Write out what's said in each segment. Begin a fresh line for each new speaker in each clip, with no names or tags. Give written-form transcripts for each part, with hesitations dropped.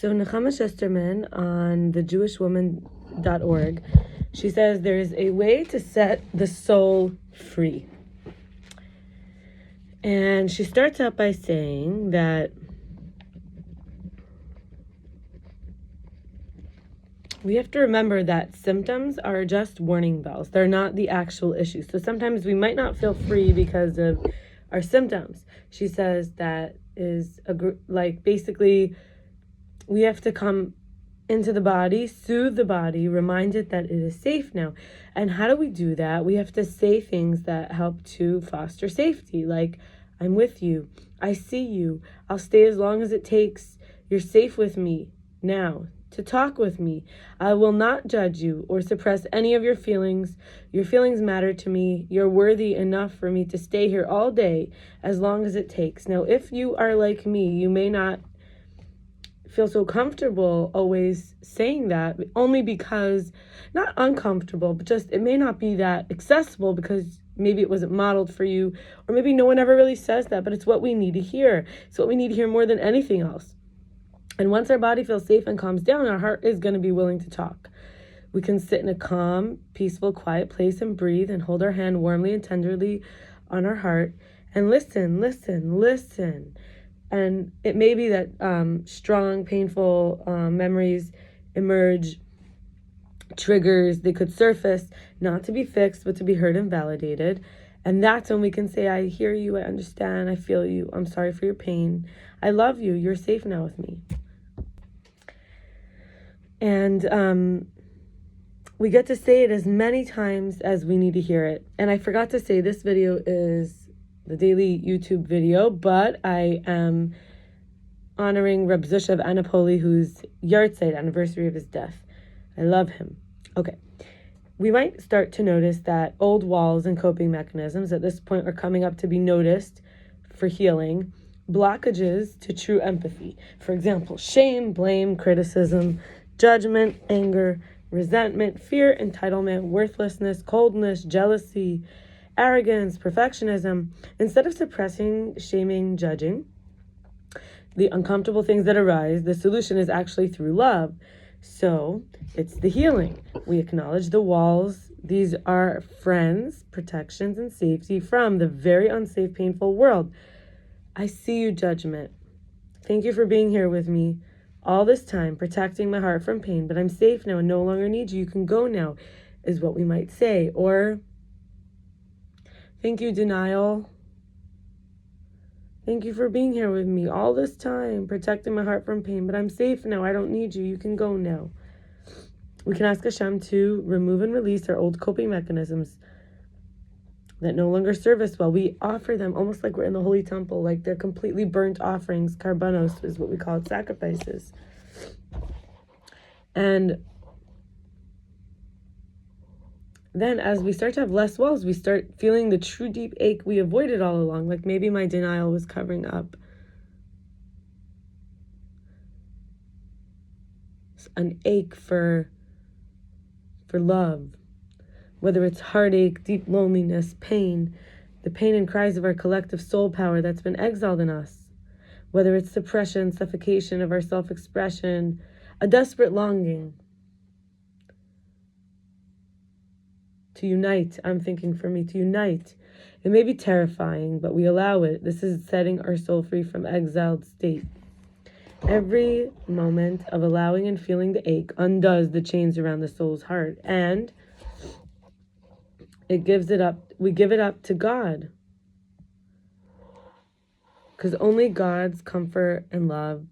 So Nechama Shusterman on thejewishwoman.org, she says there is a way to set the soul free. And she starts out by saying that we have to remember that symptoms are just warning bells. They're not the actual issue. So sometimes we might not feel free because of our symptoms. She says that is basically we have to come into the body, soothe the body, remind it that it is safe now. And how do we do that? We have to say things that help to foster safety, like, I'm with you, I see you, I'll stay as long as it takes, you're safe with me now to talk with me. I will not judge you or suppress any of your feelings. Your feelings matter to me. You're worthy enough for me to stay here all day as long as it takes. Now, if you are like me, you may not feel so comfortable always saying that, only because, not uncomfortable, but just it may not be that accessible because maybe it wasn't modeled for you, or maybe no one ever really says that, but it's what we need to hear. It's what we need to hear more than anything else. And once our body feels safe and calms down, our heart is going to be willing to talk. We can sit in a calm, peaceful, quiet place and breathe and hold our hand warmly and tenderly on our heart and listen. And it may be that strong, painful memories emerge, triggers, they could surface, not to be fixed, but to be heard and validated. And that's when we can say, I hear you, I understand, I feel you, I'm sorry for your pain, I love you, you're safe now with me. And we get to say it as many times as we need to hear it. And I forgot to say, this video is the daily YouTube video, but I am honoring Reb Zusha of Annapolis, whose yahrzeit anniversary of his death. I love him. Okay. We might start to notice that old walls and coping mechanisms at this point are coming up to be noticed for healing, blockages to true empathy. For example, shame, blame, criticism, judgment, anger, resentment, fear, entitlement, worthlessness, coldness, jealousy, arrogance, perfectionism. Instead of suppressing, shaming, judging the uncomfortable things that arise, the solution is actually through love. So it's the healing. We acknowledge the walls. These are friends, protections, and safety from the very unsafe, painful world. I see you, judgment. Thank you for being here with me all this time, protecting my heart from pain, but I'm safe now and no longer need you. You can go now, is what we might say. Or, thank you, denial. Thank you for being here with me all this time, protecting my heart from pain, but I'm safe now. I don't need you. You can go now. We can ask Hashem to remove and release our old coping mechanisms that no longer serve us well. We offer them almost like we're in the Holy Temple, like they're completely burnt offerings. Karbanos is what we call it, sacrifices. And then as we start to have less walls, we start feeling the true deep ache we avoided all along. Like maybe my denial was covering up an ache for love. Whether it's heartache, deep loneliness, pain, the pain and cries of our collective soul power that's been exiled in us. Whether it's suppression, suffocation of our self-expression, a desperate longing to unite. I'm thinking for me, to unite. It may be terrifying, but we allow it. This is setting our soul free from exiled state. Every moment of allowing and feeling the ache undoes the chains around the soul's heart, and it gives it up. We give it up to God, because only God's comfort and love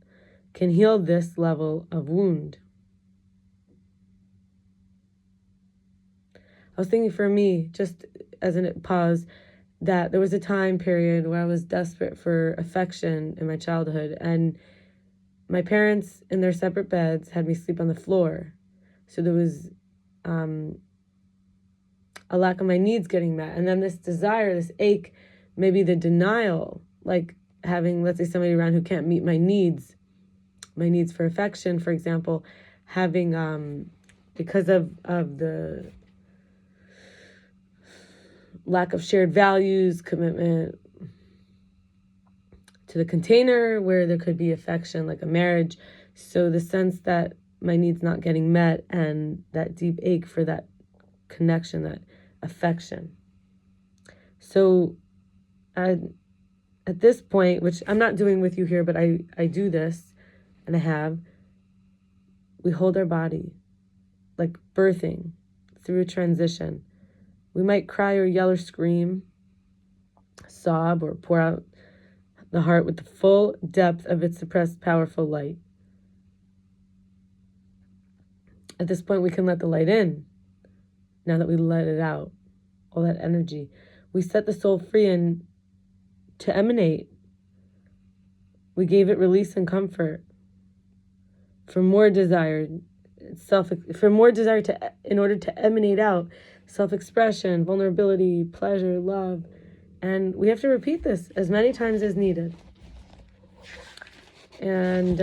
can heal this level of wound. I was thinking for me, just as a pause, that there was a time period where I was desperate for affection in my childhood, and my parents in their separate beds had me sleep on the floor. So there was a lack of my needs getting met. And then this desire, this ache, maybe the denial, like having, let's say, somebody around who can't meet my needs for affection, for example, having, because of the lack of shared values, commitment to the container where there could be affection, like a marriage. So the sense that my needs not getting met and that deep ache for that connection, that affection. So at this point, which I'm not doing with you here, but I do this, and I have, we hold our body like birthing through a transition. We might cry or yell or scream, sob, or pour out the heart with the full depth of its suppressed, powerful light. At this point, we can let the light in. Now that we let it out, all that energy, we set the soul free and to emanate. We gave it release and comfort for more desire, in order to emanate out self-expression, vulnerability, pleasure, love. And we have to repeat this as many times as needed. And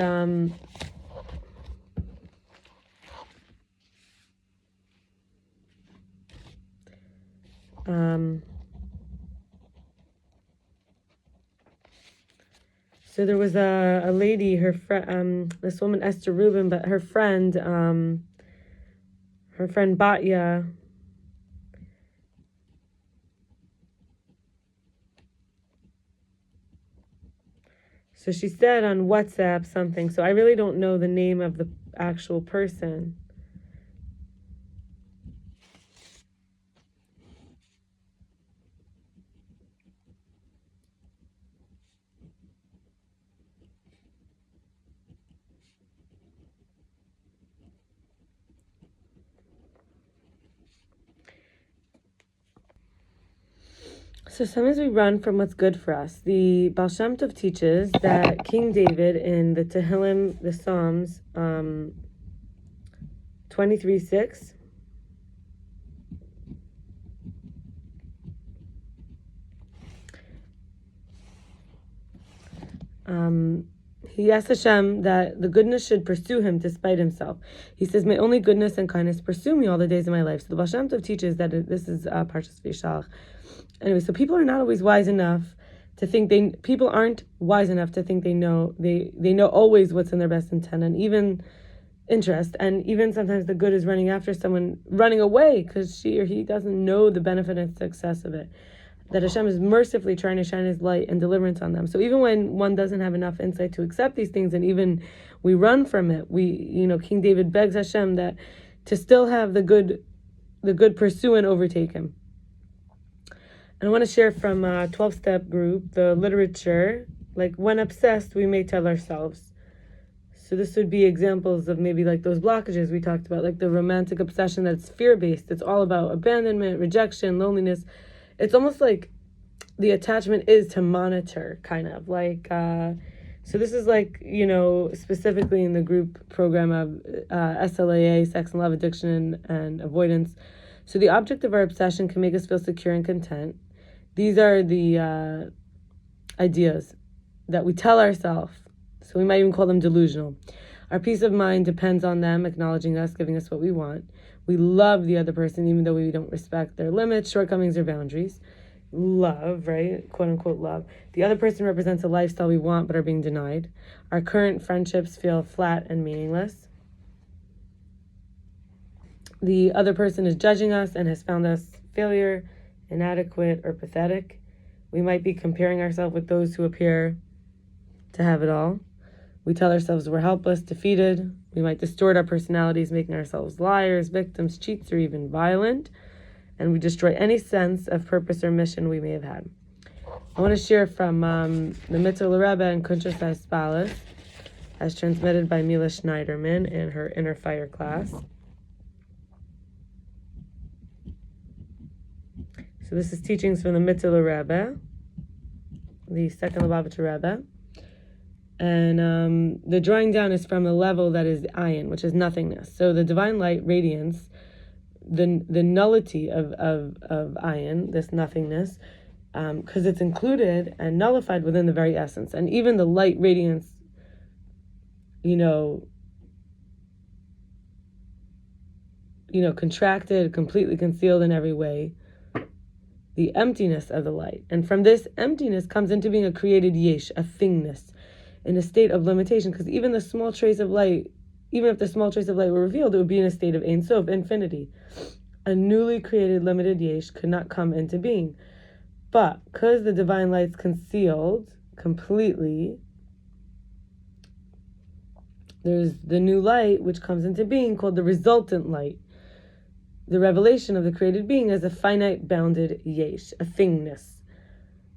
so there was a lady, her friend, this woman Esther Rubin, but her friend Batya. So she said on WhatsApp something. So I really don't know the name of the actual person. So sometimes we run from what's good for us. The Baal Shem Tov teaches that King David in the tehillim, the Psalms, 23:6, he asks Hashem that the goodness should pursue him despite himself. He says, "May only goodness and kindness pursue me all the days of my life." So the Baal Shem Tov teaches that this is Parshas Vayishalach. Anyway, so people are not always wise enough to think they know they know always what's in their best intent and even interest, and even sometimes the good is running after someone, running away because she or he doesn't know the benefit and success of it. That Hashem is mercifully trying to shine His light and deliverance on them. So even when one doesn't have enough insight to accept these things, and even we run from it, King David begs Hashem that to still have the good pursue and overtake him. And I want to share from a 12-step group, the literature, like when obsessed, we may tell ourselves. So this would be examples of maybe like those blockages we talked about, like the romantic obsession that's fear-based. It's all about abandonment, rejection, loneliness. It's almost like the attachment is to monitor, kind of. Like, so this is like, specifically in the group program of SLAA, sex and love addiction and avoidance. So the object of our obsession can make us feel secure and content. These are the ideas that we tell ourselves. So we might even call them delusional. Our peace of mind depends on them acknowledging us, giving us what we want. We love the other person even though we don't respect their limits, shortcomings, or boundaries. Love, right? Quote unquote love. The other person represents a lifestyle we want but are being denied. Our current friendships feel flat and meaningless. The other person is judging us and has found us failure, inadequate, or pathetic. We might be comparing ourselves with those who appear to have it all. We tell ourselves we're helpless, defeated. We might distort our personalities, making ourselves liars, victims, cheats, or even violent. And we destroy any sense of purpose or mission we may have had. I want to share from the Mitteler Rebbe Kuntres Hahispaalus, as transmitted by Mila Schneiderman in her Inner Fire class. So this is teachings from the Mitteler Rebbe, the second Lubavitcher Rebbe. And the drawing down is from a level that is ayin, which is nothingness. So the divine light radiance, the nullity of ayin, this nothingness, because it's included and nullified within the very essence. And even the light radiance, contracted, completely concealed in every way. the emptiness of the light. And from this emptiness comes into being a created yesh, a thingness, in a state of limitation. Because even the small trace of light, even if the small trace of light were revealed, it would be in a state of Ein Sof, infinity. A newly created limited yesh could not come into being. But because the divine light's concealed completely, there's the new light which comes into being called the resultant light, the revelation of the created being as a finite bounded yesh, a thingness.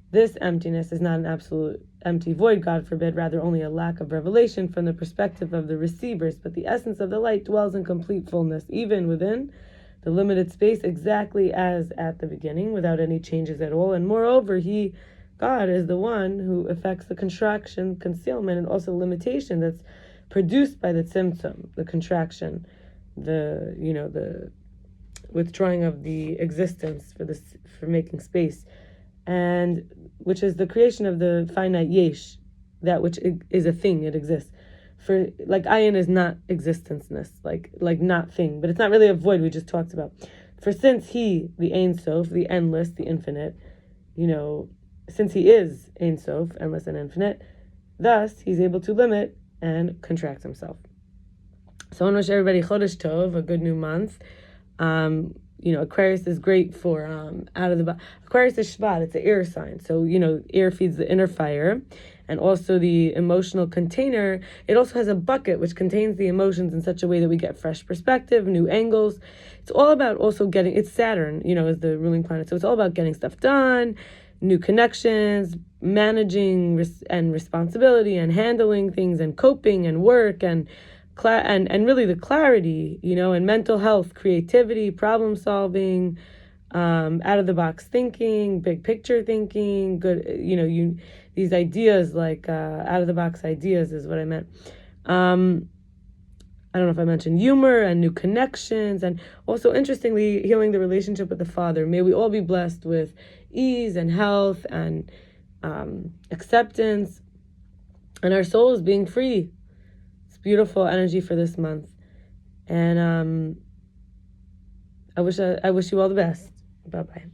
This emptiness is not an absolute empty void, God forbid, rather only a lack of revelation from the perspective of the receivers, but the essence of the light dwells in complete fullness, even within the limited space, exactly as at the beginning, without any changes at all. And moreover, God, is the one who affects the contraction, concealment, and also limitation that's produced by the tzimtzum, the contraction, the withdrawing of the existence for making space, and which is the creation of the finite yesh, that which is a thing, it exists. For like ayin is not existenceness, like not thing, but it's not really a void we just talked about. For since he, the Ein Sof, the endless, the infinite, since he is Ein Sof, endless and infinite, thus he's able to limit and contract himself. So I want to wish everybody Chodesh Tov, a good new month. Aquarius is great for out of the box. Aquarius is Shvat, it's an air sign. So, air feeds the inner fire. And also the emotional container, it also has a bucket which contains the emotions in such a way that we get fresh perspective, new angles. It's all about also it's Saturn, is the ruling planet. So it's all about getting stuff done, new connections, managing and responsibility and handling things and coping and work and really the clarity, and mental health, creativity, problem solving, out of the box thinking, big picture thinking, good, these ideas like out of the box ideas is what I meant. I don't know if I mentioned humor and new connections, and also interestingly healing the relationship with the Father. May we all be blessed with ease and health and acceptance, and our souls being free. It's beautiful energy for this month, and I wish you all the best. Bye bye.